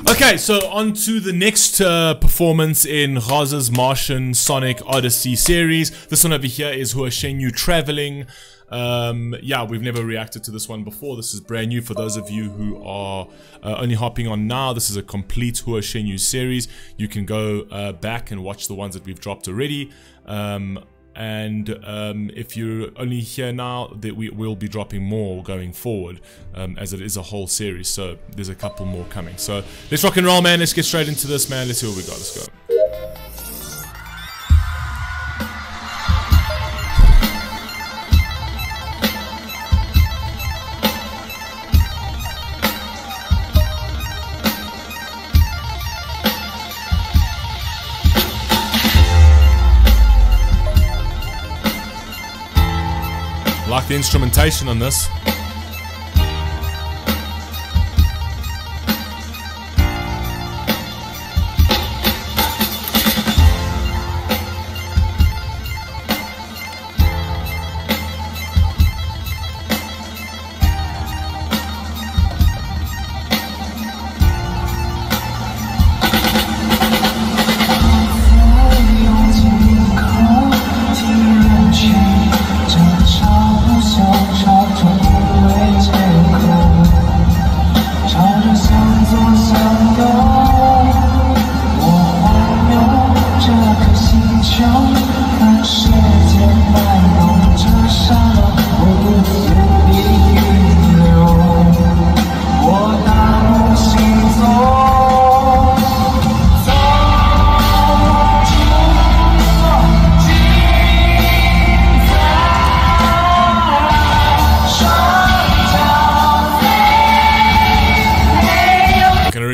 Okay, so on to the next performance in Raza's Martian Sonic Odyssey series. This one over here is Hua Chenyu Traveling. Yeah, we've never reacted to this one before. This is brand new for those of you who are only hopping on now. This is a complete Hua Chenyu series. You can go back and watch the ones that we've dropped already. If you're only here now, that we will be dropping more going forward, as it is a whole series. So there's a couple more coming. So let's rock and roll, man. Let's get straight into this, man. Let's see what we got. Let's go. Like the instrumentation on this.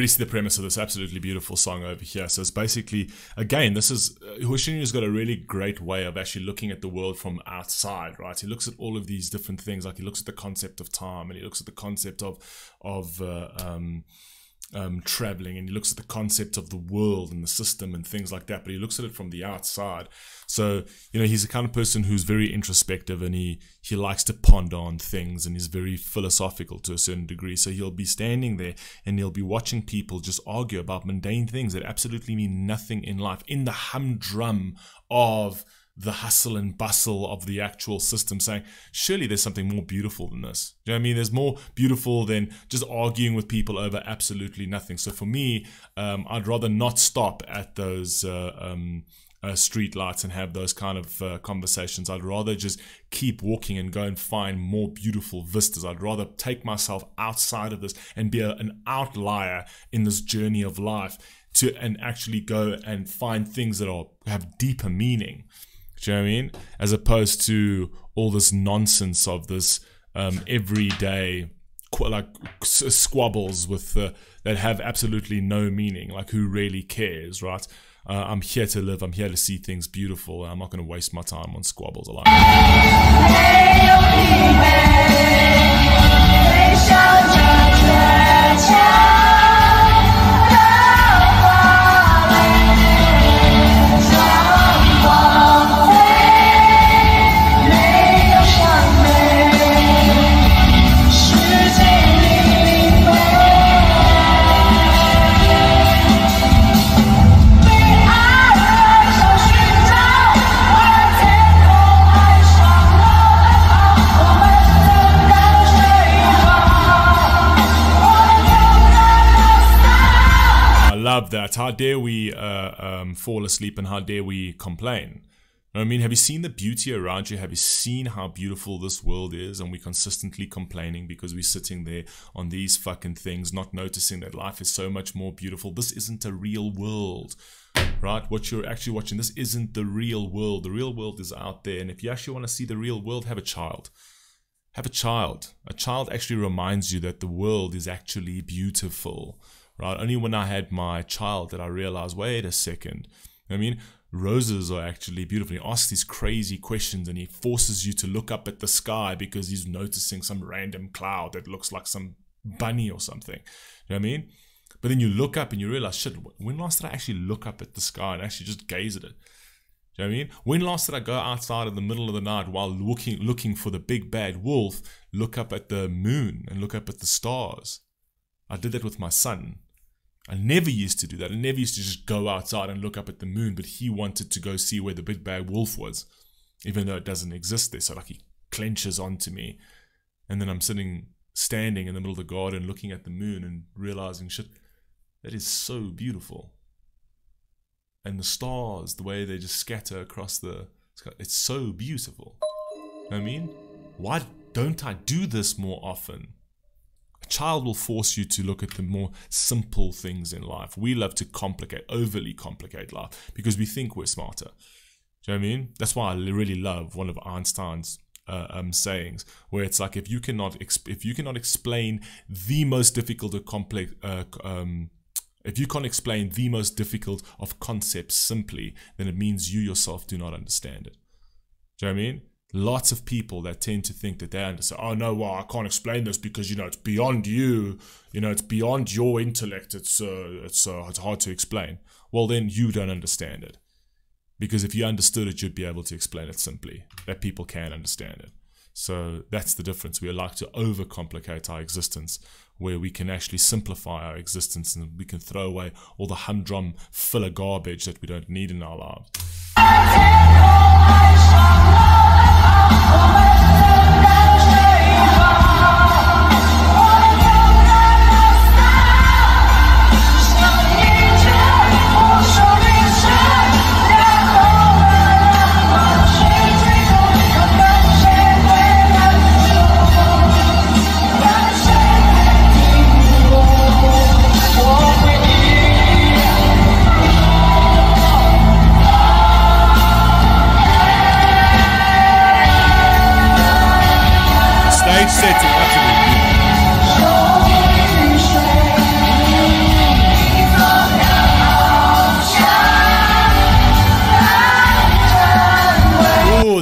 See the premise of this absolutely beautiful song over here. So it's basically, again, this is Hua Chenyu's got a really great way of actually looking at the world from outside, right? He looks at all of these different things, like he looks at the concept of time, and he looks at the concept of traveling, and he looks at the concept of the world and the system and things like that, but he looks at it from the outside. So, you know, he's the kind of person who's very introspective, and he likes to ponder on things, and he's very philosophical to a certain degree. So he'll be standing there and he'll be watching people just argue about mundane things that absolutely mean nothing in life, in the humdrum of the hustle and bustle of the actual system, saying, surely there's something more beautiful than this. Do you know what I mean? There's more beautiful than just arguing with people over absolutely nothing. So for me, I'd rather not stop at those street lights and have those kind of conversations. I'd rather just keep walking and go and find more beautiful vistas. I'd rather take myself outside of this and be an outlier in this journey of life and actually go and find things that have deeper meaning. Do you know what I mean? As opposed to all this nonsense of this everyday squabbles with that have absolutely no meaning. Like, who really cares, right? I'm here to live. I'm here to see things beautiful. I'm not going to waste my time on squabbles. I love that. How dare we fall asleep, and how dare we complain? I mean, have you seen the beauty around you? Have you seen how beautiful this world is? And we're consistently complaining because we're sitting there on these fucking things, not noticing that life is so much more beautiful. This isn't a real world, right? What you're actually watching, this isn't the real world. The real world is out there. And if you actually want to see the real world, have a child. Have a child. A child actually reminds you that the world is actually beautiful, right? Only when I had my child did I realize, wait a second. I mean, roses are actually beautiful. He asks these crazy questions, and he forces you to look up at the sky because he's noticing some random cloud that looks like some bunny or something. You know what I mean? But then you look up and you realize, shit, when last did I actually look up at the sky and actually just gaze at it? Do you know what I mean? When last did I go outside in the middle of the night while looking for the big bad wolf, look up at the moon and look up at the stars? I did that with my son. I never used to do that. I never used to just go outside and look up at the moon, but he wanted to go see where the big bad wolf was, even though it doesn't exist there. So like he clenches onto me, and then I'm standing in the middle of the garden looking at the moon and realizing, shit, that is so beautiful. And the stars, the way they just scatter across the sky, it's so beautiful. You know what I mean? Why don't I do this more often? A child will force you to look at the more simple things in life. We love to overly complicate life because we think we're smarter. Do you know what I mean? That's why I really love one of Einstein's sayings, where it's like, if you cannot explain the most difficult of complex, if you can't explain the most difficult of concepts simply, then it means you yourself do not understand it. Do you know what I mean? Lots of people that tend to think that they understand, oh no, well, I can't explain this because, it's beyond you, it's beyond your intellect, it's hard to explain. Well, then you don't understand it. Because if you understood it, you'd be able to explain it simply, that people can understand it. So that's the difference. We like to overcomplicate our existence, where we can actually simplify our existence and we can throw away all the humdrum filler garbage that we don't need in our lives.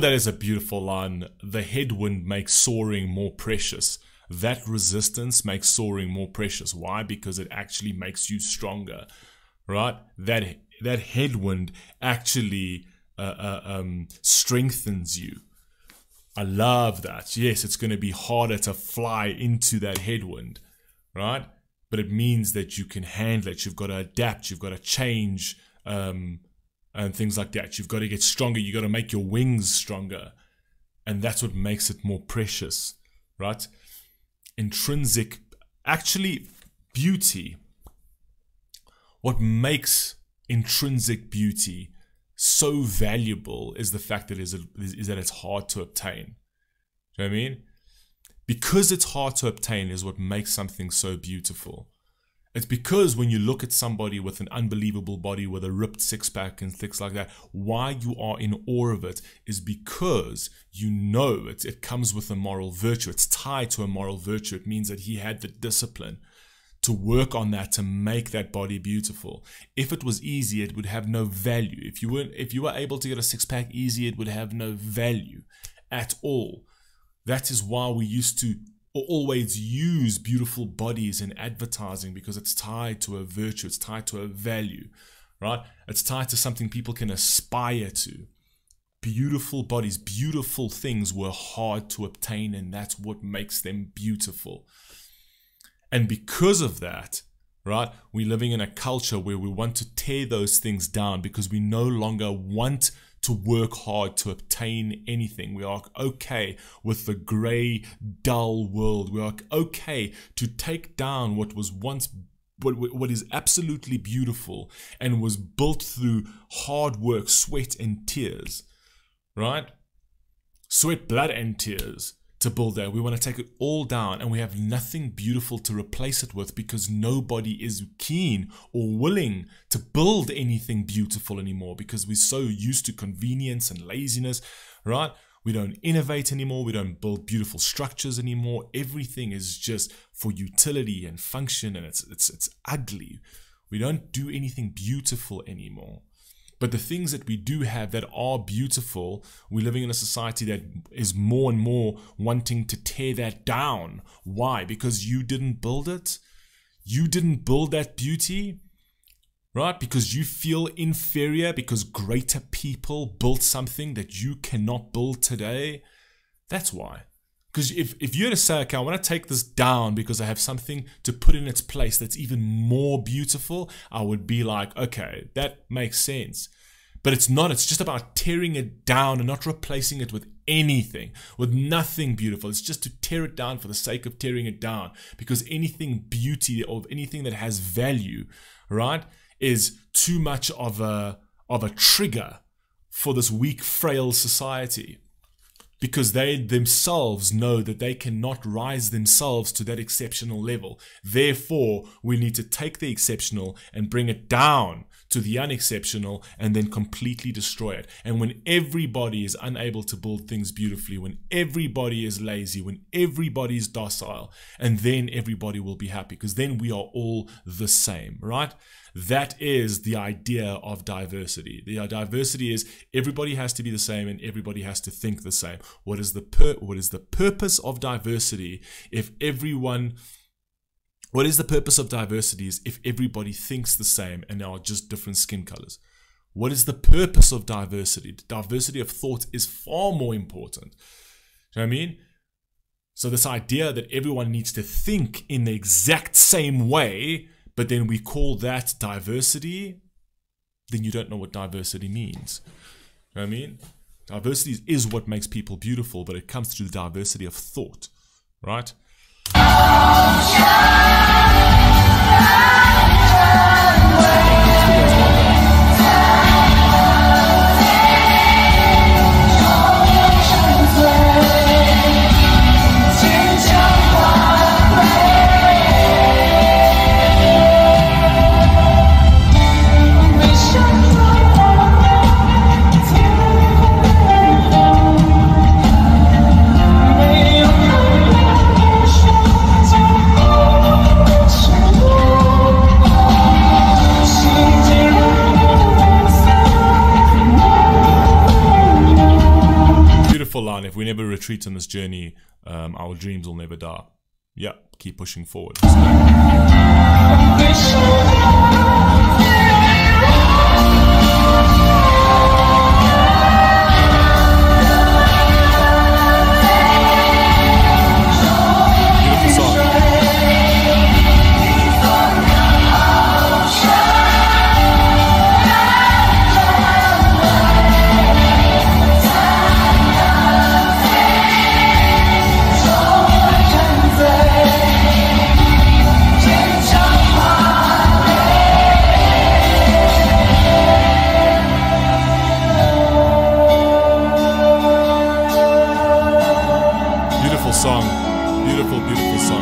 That is a beautiful line. The headwind makes soaring more precious. That resistance makes soaring more precious. Why? Because it actually makes you stronger, right? That headwind actually strengthens you. I love that. Yes, it's going to be harder to fly into that headwind, right? But it means that you can handle it. You've got to adapt. You've got to change, and things like that. You've got to get stronger. You've got to make your wings stronger. And that's what makes it more precious, right? Intrinsic, actually, beauty. What makes intrinsic beauty so valuable is the fact that is that it's hard to obtain. Do you know what I mean? Because it's hard to obtain is what makes something so beautiful. It's because when you look at somebody with an unbelievable body, with a ripped six-pack and things like that, why you are in awe of it is because you know it comes with a moral virtue. It's tied to a moral virtue. It means that he had the discipline to work on that, to make that body beautiful. If it was easy, it would have no value. If you were able to get a six-pack easy, it would have no value at all. That is why we used to always use beautiful bodies in advertising, because it's tied to a virtue, it's tied to a value, right? It's tied to something people can aspire to. Beautiful bodies, beautiful things were hard to obtain, and that's what makes them beautiful. And because of that, right, we're living in a culture where we want to tear those things down because we no longer want to work hard to obtain anything. We are okay with the grey, dull world. We are okay to take down what was once, what is absolutely beautiful and was built through hard work, sweat and tears, right? Sweat, blood and tears to build that. We want to take it all down, and we have nothing beautiful to replace it with because nobody is keen or willing to build anything beautiful anymore because we're so used to convenience and laziness, right? We don't innovate anymore. We don't build beautiful structures anymore. Everything is just for utility and function, and it's ugly. We don't do anything beautiful anymore. But the things that we do have that are beautiful, we're living in a society that is more and more wanting to tear that down. Why? Because you didn't build it. You didn't build that beauty, right? Because you feel inferior because greater people built something that you cannot build today. That's why. Because if you're to say, okay, I want to take this down because I have something to put in its place that's even more beautiful, I would be like, okay, that makes sense. But it's not. It's just about tearing it down and not replacing it with anything, with nothing beautiful. It's just to tear it down for the sake of tearing it down. Because anything beauty or anything that has value, right, is too much of a trigger for this weak, frail society. Because they themselves know that they cannot rise themselves to that exceptional level. Therefore, we need to take the exceptional and bring it down to the unexceptional and then completely destroy it. And when everybody is unable to build things beautifully, when everybody is lazy, when everybody is docile, and then everybody will be happy, because then we are all the same, right? That is the idea of diversity. The diversity is everybody has to be the same and everybody has to think the same. What is the purpose of diversity if everyone... What is the purpose of diversity is if everybody thinks the same and are just different skin colors. What is the purpose of diversity? Diversity of thought is far more important. You know what I mean? So this idea that everyone needs to think in the exact same way, but then we call that diversity, then you don't know what diversity means. You know what I mean? Diversity is what makes people beautiful, but it comes through the diversity of thought, right? Line, if we never retreat on this journey, our dreams will never die. Yeah, keep pushing forward. Song, beautiful, beautiful song.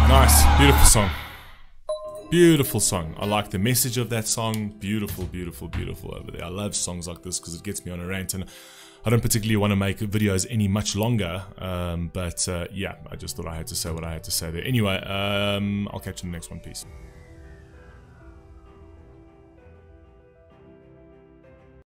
Nice, beautiful song. Beautiful song. I like the message of that song. Beautiful, beautiful, beautiful over there. I love songs like this because it gets me on a rant, and I don't particularly want to make videos any much longer. But yeah, I just thought I had to say what I had to say there. Anyway, I'll catch you in the next one. Peace.